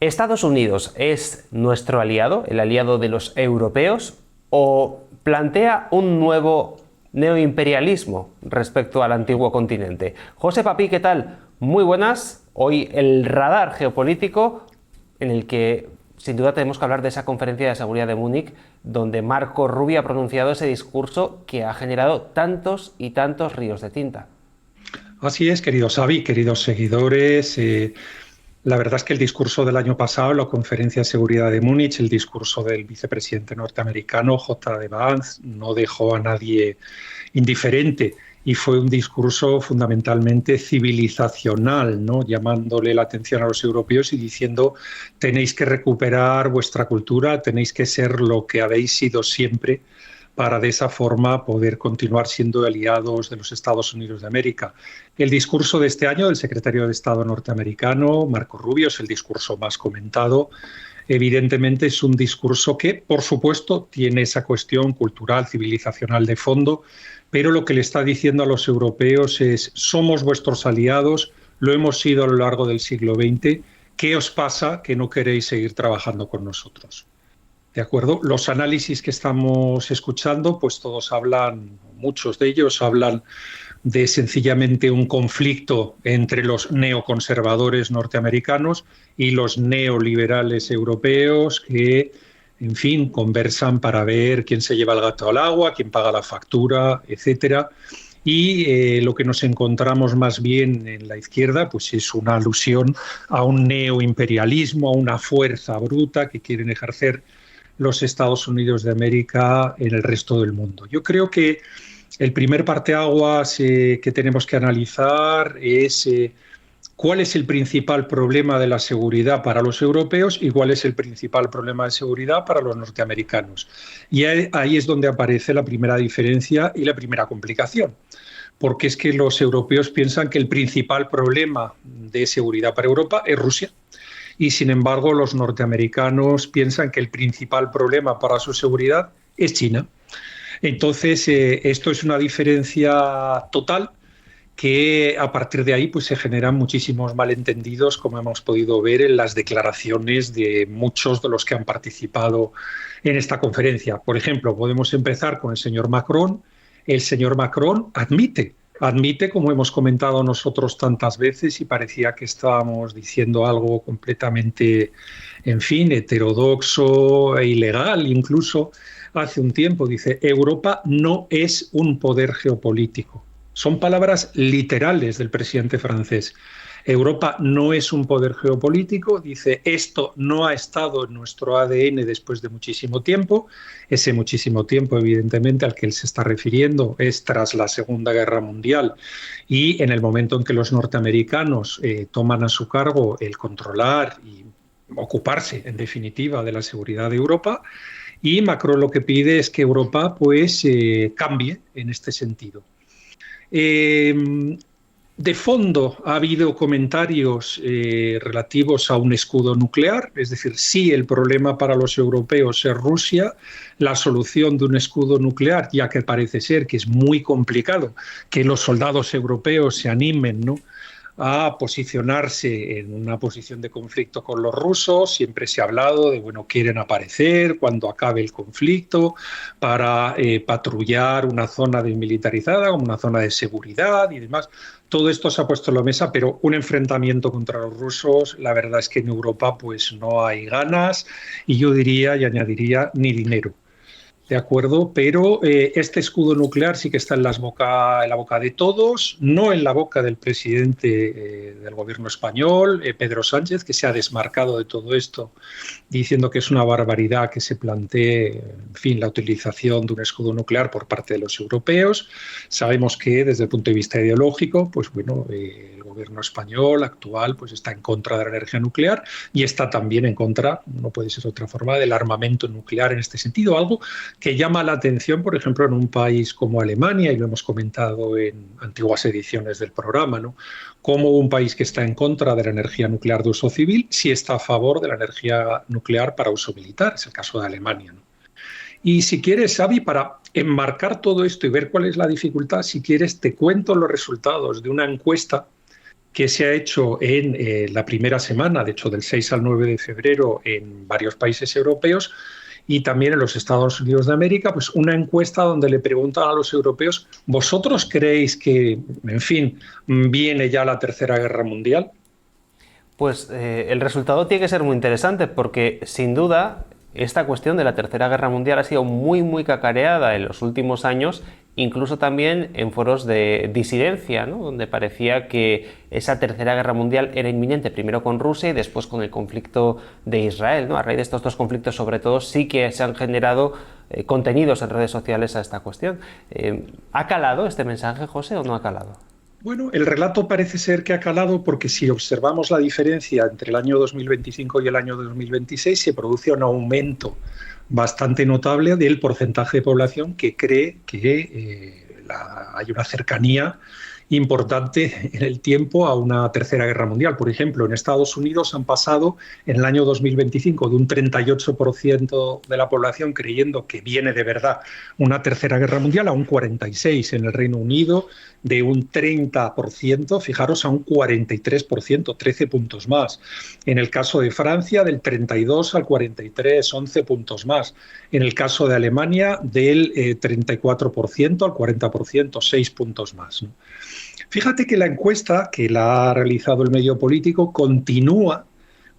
¿Estados Unidos es nuestro aliado, el aliado de los europeos, o plantea un nuevo neoimperialismo respecto al antiguo continente? José Papí, ¿qué tal? Muy buenas. Hoy el radar geopolítico en el que sin duda tenemos que hablar de esa conferencia de seguridad de Múnich, donde Marco Rubio ha pronunciado ese discurso que ha generado tantos y tantos ríos de tinta. Así es, querido Xavi, queridos seguidores. La verdad es que el discurso del año pasado, la conferencia de seguridad de Múnich, el discurso del vicepresidente norteamericano J. D. Vance, no dejó a nadie indiferente y fue un discurso fundamentalmente civilizacional, ¿no? Llamándole la atención a los europeos y diciendo: tenéis que recuperar vuestra cultura, tenéis que ser lo que habéis sido siempre, para de esa forma poder continuar siendo aliados de los Estados Unidos de América. El discurso de este año del secretario de Estado norteamericano, Marco Rubio, es el discurso más comentado. Evidentemente es un discurso que, por supuesto, tiene esa cuestión cultural, civilizacional de fondo, pero lo que le está diciendo a los europeos es: somos vuestros aliados, lo hemos sido a lo largo del siglo XX, ¿qué os pasa que no queréis seguir trabajando con nosotros? ¿De acuerdo? Los análisis que estamos escuchando, pues todos hablan, muchos de ellos hablan de sencillamente un conflicto entre los neoconservadores norteamericanos y los neoliberales europeos que, en fin, conversan para ver quién se lleva el gato al agua, quién paga la factura, etcétera. Y lo que nos encontramos más bien en la izquierda, pues es una alusión a un neoimperialismo, a una fuerza bruta que quieren ejercer los Estados Unidos de América en el resto del mundo. Yo creo que el primer parteaguas que tenemos que analizar es cuál es el principal problema de la seguridad para los europeos y cuál es el principal problema de seguridad para los norteamericanos. Y ahí es donde aparece la primera diferencia y la primera complicación, porque es que los europeos piensan que el principal problema de seguridad para Europa es Rusia. Y sin embargo, los norteamericanos piensan que el principal problema para su seguridad es China. Entonces, esto es una diferencia total que a partir de ahí pues, se generan muchísimos malentendidos, como hemos podido ver en las declaraciones de muchos de los que han participado en esta conferencia. Por ejemplo, podemos empezar con el señor Macron. El señor Macron admite, como hemos comentado nosotros tantas veces, y parecía que estábamos diciendo algo completamente, en fin, heterodoxo e ilegal, incluso hace un tiempo, dice: Europa no es un poder geopolítico. Son palabras literales del presidente francés. Europa no es un poder geopolítico, dice: esto no ha estado en nuestro ADN después de muchísimo tiempo. Ese muchísimo tiempo, evidentemente, al que él se está refiriendo es tras la Segunda Guerra Mundial y en el momento en que los norteamericanos toman a su cargo el controlar y ocuparse, en definitiva, de la seguridad de Europa. Y Macron lo que pide es que Europa pues, cambie en este sentido. De fondo ha habido comentarios relativos a un escudo nuclear, es decir, si el problema para los europeos es Rusia, la solución de un escudo nuclear, ya que parece ser que es muy complicado que los soldados europeos se animen, ¿no?, a posicionarse en una posición de conflicto con los rusos. Siempre se ha hablado de, bueno, quieren aparecer cuando acabe el conflicto para patrullar una zona desmilitarizada como una zona de seguridad y demás. Todo esto se ha puesto en la mesa, pero un enfrentamiento contra los rusos, la verdad es que en Europa pues no hay ganas y yo diría y añadiría ni dinero. ¿De acuerdo? Pero este escudo nuclear sí que está en la boca de todos, no en la boca del presidente del gobierno español, Pedro Sánchez, que se ha desmarcado de todo esto, diciendo que es una barbaridad que se plantee, en fin, la utilización de un escudo nuclear por parte de los europeos. Sabemos que desde el punto de vista ideológico, pues bueno, el gobierno español actual pues está en contra de la energía nuclear y está también en contra, no puede ser de otra forma, del armamento nuclear en este sentido, algo que llama la atención, por ejemplo, en un país como Alemania, y lo hemos comentado en antiguas ediciones del programa, ¿no?, como un país que está en contra de la energía nuclear de uso civil, sí está a favor de la energía nuclear para uso militar, es el caso de Alemania, ¿no? Y si quieres, Xavi, para enmarcar todo esto y ver cuál es la dificultad, si quieres te cuento los resultados de una encuesta que se ha hecho en la primera semana, de hecho del 6 al 9 de febrero, en varios países europeos y también en los Estados Unidos de América, pues una encuesta donde le preguntan a los europeos, ¿vosotros creéis que, en fin, viene ya la Tercera Guerra Mundial? Pues el resultado tiene que ser muy interesante porque sin duda esta cuestión de la Tercera Guerra Mundial ha sido muy cacareada en los últimos años, incluso también en foros de disidencia, ¿no? Donde parecía que esa Tercera Guerra Mundial era inminente, primero con Rusia y después con el conflicto de Israel, ¿no? A raíz de estos dos conflictos, sobre todo, sí que se han generado contenidos en redes sociales a esta cuestión. ¿Ha calado este mensaje, José, o no ha calado? Bueno, el relato parece ser que ha calado porque si observamos la diferencia entre el año 2025 y el año 2026, se produce un aumento bastante notable del porcentaje de población que cree que hay una cercanía importante en el tiempo a una tercera guerra mundial. Por ejemplo, en Estados Unidos han pasado en el año 2025 de un 38% de la población creyendo que viene de verdad una tercera guerra mundial a un 46%. En el Reino Unido de un 30%, fijaros, a un 43%, 13 puntos más. En el caso de Francia, del 32 al 43, 11 puntos más. En el caso de Alemania, del 34% al 40%, 6 puntos más, ¿no? Fíjate que la encuesta que la ha realizado el medio político continúa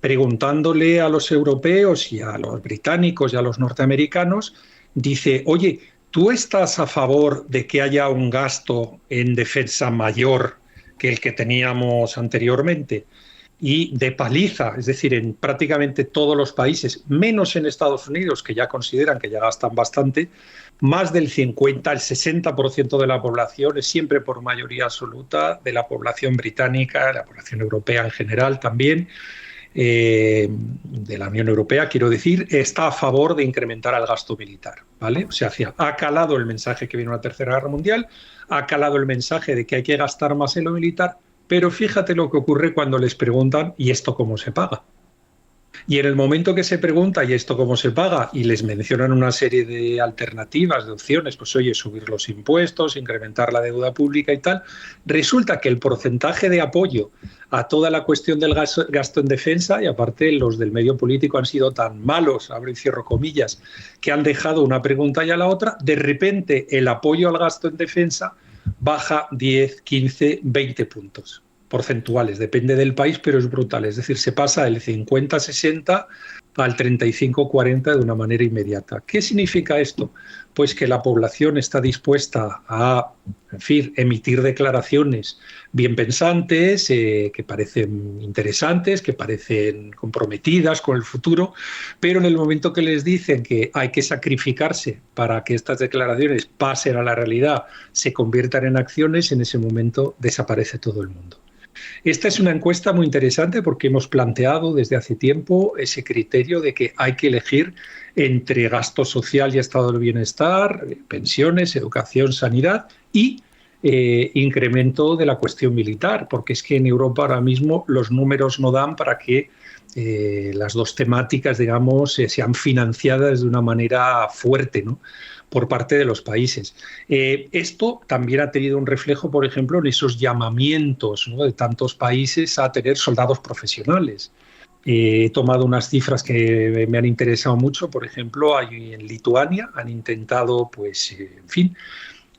preguntándole a los europeos y a los británicos y a los norteamericanos, dice, oye, ¿tú estás a favor de que haya un gasto en defensa mayor que el que teníamos anteriormente? Y de paliza, es decir, en prácticamente todos los países, menos en Estados Unidos, que ya consideran que ya gastan bastante, más del 50, el 60% de la población, es siempre por mayoría absoluta, de la población británica, de la población europea en general también, de la Unión Europea, quiero decir, está a favor de incrementar el gasto militar, ¿vale? O sea, ha calado el mensaje que viene una tercera guerra mundial, ha calado el mensaje de que hay que gastar más en lo militar, pero fíjate lo que ocurre cuando les preguntan ¿y esto cómo se paga? Y en el momento que se pregunta ¿y esto cómo se paga? Y les mencionan una serie de alternativas, de opciones, pues oye, subir los impuestos, incrementar la deuda pública y tal, resulta que el porcentaje de apoyo a toda la cuestión del gasto en defensa, y aparte los del medio político han sido tan malos, abro y cierro comillas, que han dejado una pregunta y a la otra, de repente el apoyo al gasto en defensa baja 10, 15, 20 puntos porcentuales, depende del país, pero es brutal. Es decir, se pasa del 50-60 al 35-40 de una manera inmediata. ¿Qué significa esto? Pues que la población está dispuesta a, en fin, emitir declaraciones bien pensantes, que parecen interesantes, que parecen comprometidas con el futuro, pero en el momento que les dicen que hay que sacrificarse para que estas declaraciones pasen a la realidad, se conviertan en acciones, en ese momento desaparece todo el mundo. Esta es una encuesta muy interesante porque hemos planteado desde hace tiempo ese criterio de que hay que elegir entre gasto social y estado del bienestar, pensiones, educación, sanidad y incremento de la cuestión militar, porque es que en Europa ahora mismo los números no dan para que las dos temáticas, digamos, sean financiadas de una manera fuerte, ¿no?, por parte de los países. Esto también ha tenido un reflejo, por ejemplo, en esos llamamientos, ¿no?, de tantos países a tener soldados profesionales. He tomado unas cifras que me han interesado mucho. Por ejemplo, en Lituania han intentado, pues, en fin,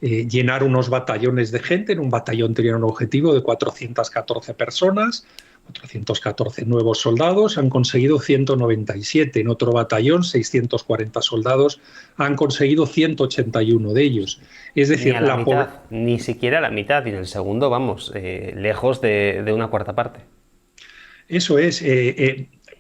llenar unos batallones de gente. En un batallón tenían un objetivo de 414 personas, 414 nuevos soldados, han conseguido 197. En otro batallón, 640 soldados, han conseguido 181 de ellos. Es decir, ni siquiera la mitad, y en el segundo, vamos, lejos de una cuarta parte. Eso es.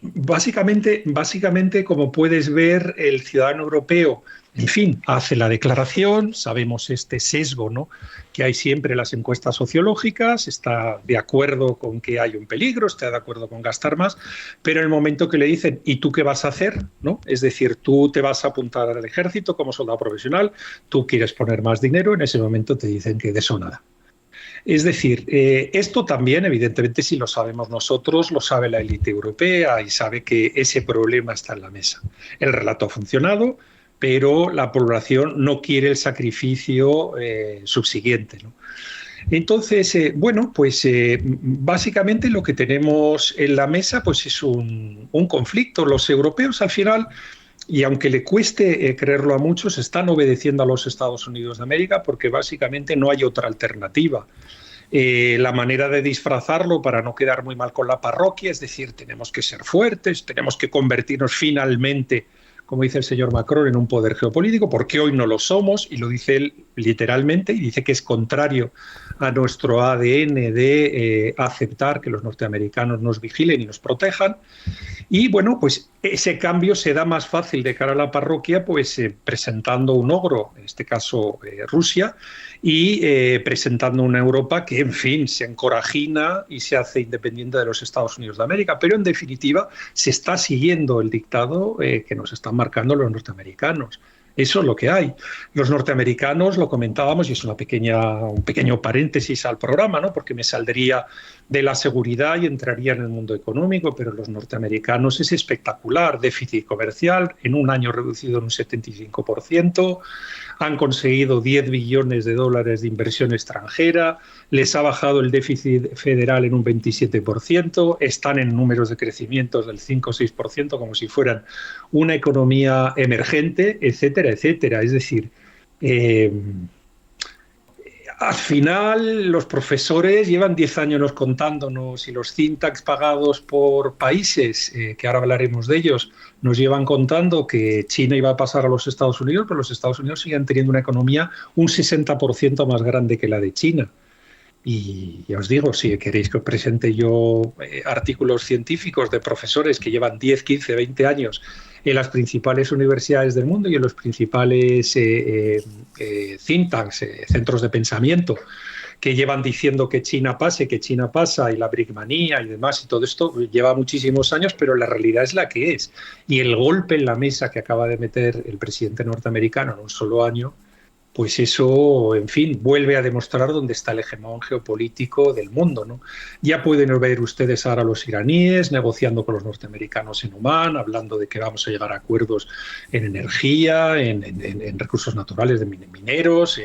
Básicamente, como puedes ver, el ciudadano europeo, en fin, hace la declaración, sabemos este sesgo, ¿no?, que hay siempre en las encuestas sociológicas, está de acuerdo con que hay un peligro, está de acuerdo con gastar más, pero en el momento que le dicen ¿y tú qué vas a hacer?, ¿no?, es decir, tú te vas a apuntar al ejército como soldado profesional, tú quieres poner más dinero, en ese momento te dicen que de eso nada. Es decir, esto también, evidentemente, si lo sabemos nosotros, lo sabe la élite europea y sabe que ese problema está en la mesa. El relato ha funcionado, pero la población no quiere el sacrificio subsiguiente, ¿no? Entonces, básicamente lo que tenemos en la mesa pues es un conflicto. Los europeos al final, y aunque le cueste creerlo a muchos, están obedeciendo a los Estados Unidos de América porque básicamente no hay otra alternativa. La manera de disfrazarlo para no quedar muy mal con la parroquia, es decir, tenemos que ser fuertes, tenemos que convertirnos finalmente, como dice el señor Macron, en un poder geopolítico, porque hoy no lo somos, y lo dice él literalmente, y dice que es contrario a nuestro ADN de aceptar que los norteamericanos nos vigilen y nos protejan. Y bueno, pues ese cambio se da más fácil de cara a la parroquia, pues presentando un ogro, en este caso Rusia, y presentando una Europa que, en fin, se encorajina y se hace independiente de los Estados Unidos de América. Pero en definitiva se está siguiendo el dictado que nos están marcando los norteamericanos. Eso es lo que hay. Los norteamericanos, lo comentábamos, y es un pequeño paréntesis al programa, ¿no? Porque me saldría de la seguridad y entraría en el mundo económico, pero los norteamericanos es espectacular. Déficit comercial en un año reducido en un 75%, han conseguido 10 billones de dólares de inversión extranjera, les ha bajado el déficit federal en un 27%, están en números de crecimiento del 5 o 6%, como si fueran una economía emergente, etcétera, etcétera. Es decir, al final los profesores llevan 10 años contándonos, y los think tanks pagados por países, que ahora hablaremos de ellos, nos llevan contando que China iba a pasar a los Estados Unidos, pero los Estados Unidos siguen teniendo una economía un 60% más grande que la de China. Y ya os digo, si queréis que os presente yo artículos científicos de profesores que llevan 10, 15, 20 años en las principales universidades del mundo y en los principales think tanks, centros de pensamiento, que llevan diciendo que China pasa, y la brickmanía y demás, y todo esto lleva muchísimos años, pero la realidad es la que es. Y el golpe en la mesa que acaba de meter el presidente norteamericano en un solo año, pues eso, en fin, vuelve a demostrar dónde está el hegemón geopolítico del mundo, ¿no? Ya pueden ver ustedes ahora a los iraníes negociando con los norteamericanos en Omán, hablando de que vamos a llegar a acuerdos en energía, en recursos naturales de mineros,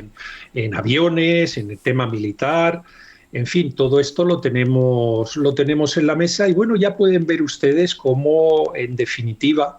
en aviones, en el tema militar. En fin, todo esto lo tenemos en la mesa, y bueno, ya pueden ver ustedes cómo, en definitiva,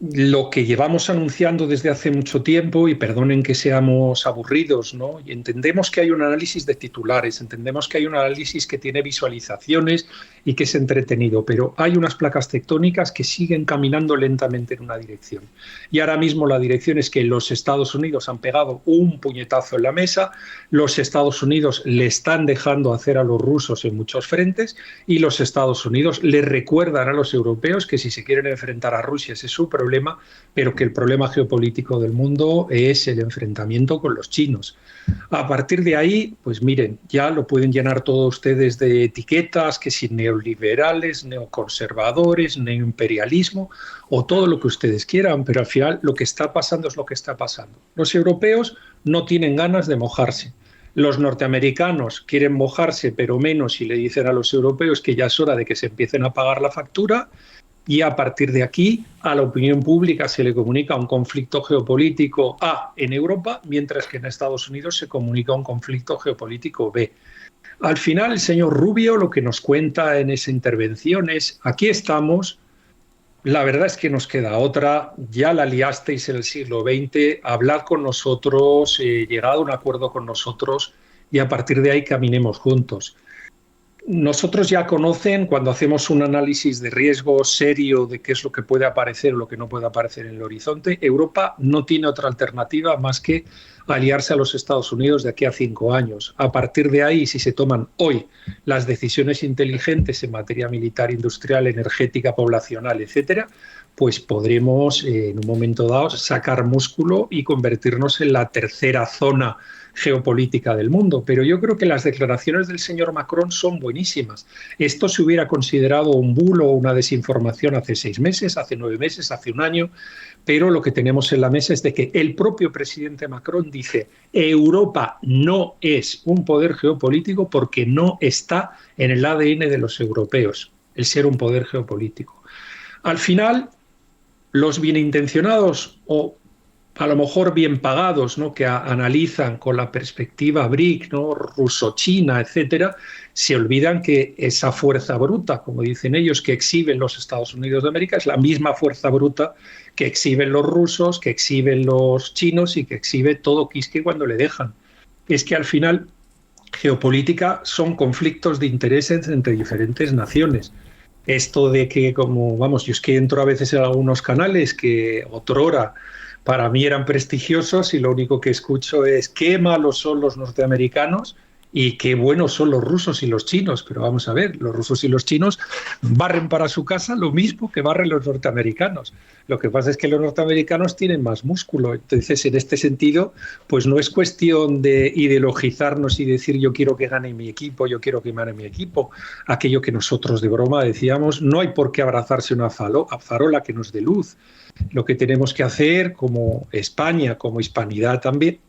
lo que llevamos anunciando desde hace mucho tiempo, y perdonen que seamos aburridos, ¿no? Y entendemos que hay un análisis de titulares, entendemos que hay un análisis que tiene visualizaciones y que es entretenido, pero hay unas placas tectónicas que siguen caminando lentamente en una dirección. Y ahora mismo la dirección es que los Estados Unidos han pegado un puñetazo en la mesa, los Estados Unidos le están dejando hacer a los rusos en muchos frentes, y los Estados Unidos le recuerdan a los europeos que si se quieren enfrentar a Rusia ese es su problema, pero que el problema geopolítico del mundo es el enfrentamiento con los chinos. A partir de ahí, pues miren, ya lo pueden llenar todos ustedes de etiquetas, que si neoliberales, neoconservadores, neoimperialismo o todo lo que ustedes quieran, pero al final lo que está pasando es lo que está pasando. Los europeos no tienen ganas de mojarse. Los norteamericanos quieren mojarse, pero menos, y le dicen a los europeos que ya es hora de que se empiecen a pagar la factura. Y a partir de aquí, a la opinión pública se le comunica un conflicto geopolítico A en Europa, mientras que en Estados Unidos se comunica un conflicto geopolítico B. Al final, el señor Rubio lo que nos cuenta en esa intervención es: aquí estamos, la verdad es que nos queda otra, ya la liasteis en el siglo XX, hablad con nosotros, llegad a un acuerdo con nosotros, y a partir de ahí caminemos juntos. Nosotros ya conocen, cuando hacemos un análisis de riesgo serio de qué es lo que puede aparecer o lo que no puede aparecer en el horizonte, Europa no tiene otra alternativa más que aliarse a los Estados Unidos de aquí a 5 años. A partir de ahí, si se toman hoy las decisiones inteligentes en materia militar, industrial, energética, poblacional, etcétera, pues podremos en un momento dado sacar músculo y convertirnos en la tercera zona geopolítica del mundo. Pero yo creo que las declaraciones del señor Macron son buenísimas. Esto se hubiera considerado un bulo o una desinformación hace 6 meses, hace 9 meses, hace un año, pero lo que tenemos en la mesa es de que el propio presidente Macron dice: Europa no es un poder geopolítico porque no está en el ADN de los europeos el ser un poder geopolítico. Al final, los bienintencionados, o a lo mejor bien pagados, ¿no? Que analizan con la perspectiva BRIC, ¿no? Ruso-China, etcétera, se olvidan que esa fuerza bruta, como dicen ellos, que exhiben los Estados Unidos de América, es la misma fuerza bruta que exhiben los rusos, que exhiben los chinos y que exhibe todo Quisque cuando le dejan. Es que al final geopolítica son conflictos de intereses entre diferentes naciones. Esto de que, como vamos, yo es que entro a veces en algunos canales que otrora para mí eran prestigiosos y lo único que escucho es qué malos son los norteamericanos y qué buenos son los rusos y los chinos. Pero vamos a ver, los rusos y los chinos barren para su casa lo mismo que barren los norteamericanos. Lo que pasa es que los norteamericanos tienen más músculo. Entonces, en este sentido, pues no es cuestión de ideologizarnos y decir yo quiero que gane mi equipo, yo quiero que gane mi equipo. Aquello que nosotros de broma decíamos, no hay por qué abrazarse una farola que nos dé luz. Lo que tenemos que hacer como España, como hispanidad también,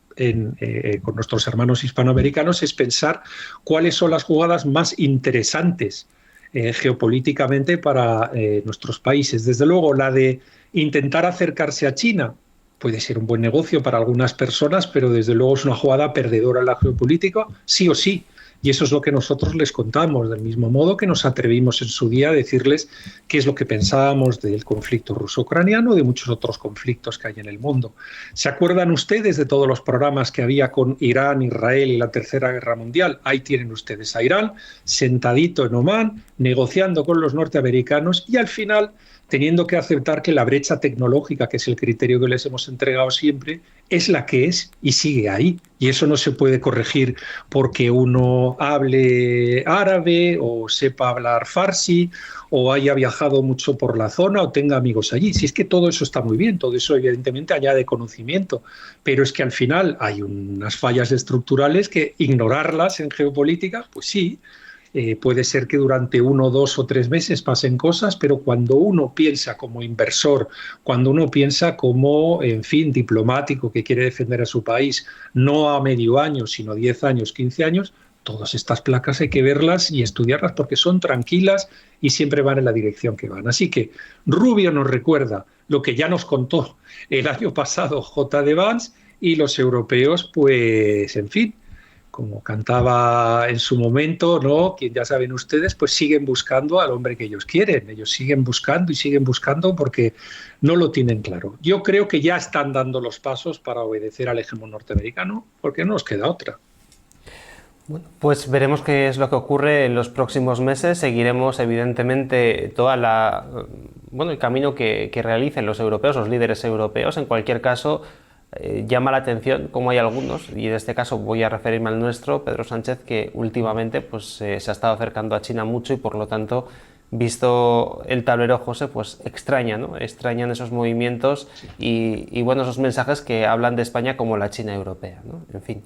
con nuestros hermanos hispanoamericanos, es pensar cuáles son las jugadas más interesantes geopolíticamente para nuestros países. Desde luego, la de intentar acercarse a China puede ser un buen negocio para algunas personas, pero desde luego es una jugada perdedora en la geopolítica, sí o sí. Y eso es lo que nosotros les contamos, del mismo modo que nos atrevimos en su día a decirles qué es lo que pensábamos del conflicto ruso-ucraniano y de muchos otros conflictos que hay en el mundo. ¿Se acuerdan ustedes de todos los programas que había con Irán, Israel y la Tercera Guerra Mundial? Ahí tienen ustedes a Irán sentadito en Omán, negociando con los norteamericanos y al final teniendo que aceptar que la brecha tecnológica, que es el criterio que les hemos entregado siempre, es la que es y sigue ahí. Y eso no se puede corregir porque uno hable árabe o sepa hablar farsi o haya viajado mucho por la zona o tenga amigos allí. Si es que todo eso está muy bien, todo eso evidentemente añade conocimiento, pero es que al final hay unas fallas estructurales que ignorarlas en geopolítica, pues sí. Puede ser que durante 1, 2 o 3 meses pasen cosas, pero cuando uno piensa como inversor, cuando uno piensa como, en fin, diplomático que quiere defender a su país, no a medio año, sino 10 años, 15 años, todas estas placas hay que verlas y estudiarlas porque son tranquilas y siempre van en la dirección que van. Así que Rubio nos recuerda lo que ya nos contó el año pasado J. Vance y los europeos, pues, en fin, como cantaba en su momento, ¿no? Quien ya saben ustedes, pues siguen buscando al hombre que ellos quieren. Ellos siguen buscando y siguen buscando porque no lo tienen claro. Yo creo que ya están dando los pasos para obedecer al hegemón norteamericano, porque no nos queda otra. Bueno, pues veremos qué es lo que ocurre en los próximos meses. Seguiremos, evidentemente, el camino que realicen los europeos, los líderes europeos. En cualquier caso, llama la atención como hay algunos, y en este caso voy a referirme al nuestro, Pedro Sánchez, que últimamente se ha estado acercando a China mucho y por lo tanto, visto el tablero, José, pues extraña, ¿no? Extrañan esos movimientos y bueno, esos mensajes que hablan de España como la China europea, ¿no? En fin,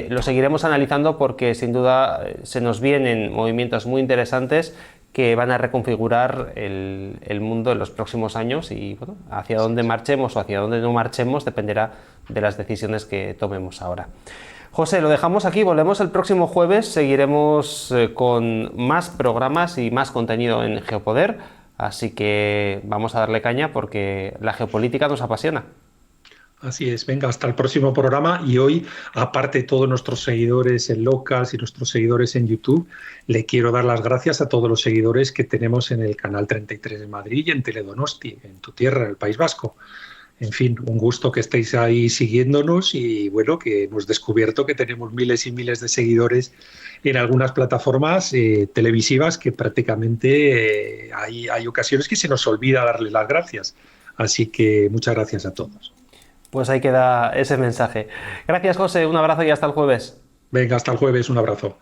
lo seguiremos analizando porque sin duda se nos vienen movimientos muy interesantes que van a reconfigurar el mundo en los próximos años y bueno, hacia dónde marchemos o hacia dónde no marchemos dependerá de las decisiones que tomemos ahora. José, lo dejamos aquí, volvemos el próximo jueves, seguiremos con más programas y más contenido en Geopoder, así que vamos a darle caña porque la geopolítica nos apasiona. Así es, venga, hasta el próximo programa y hoy, aparte de todos nuestros seguidores en Locals y nuestros seguidores en YouTube, le quiero dar las gracias a todos los seguidores que tenemos en el canal 33 de Madrid y en Teledonosti, en tu tierra, en el País Vasco. En fin, un gusto que estéis ahí siguiéndonos y bueno, que hemos descubierto que tenemos miles y miles de seguidores en algunas plataformas televisivas que prácticamente hay ocasiones que se nos olvida darles las gracias. Así que muchas gracias a todos. Pues ahí queda ese mensaje. Gracias, José, un abrazo y hasta el jueves. Venga, hasta el jueves, un abrazo.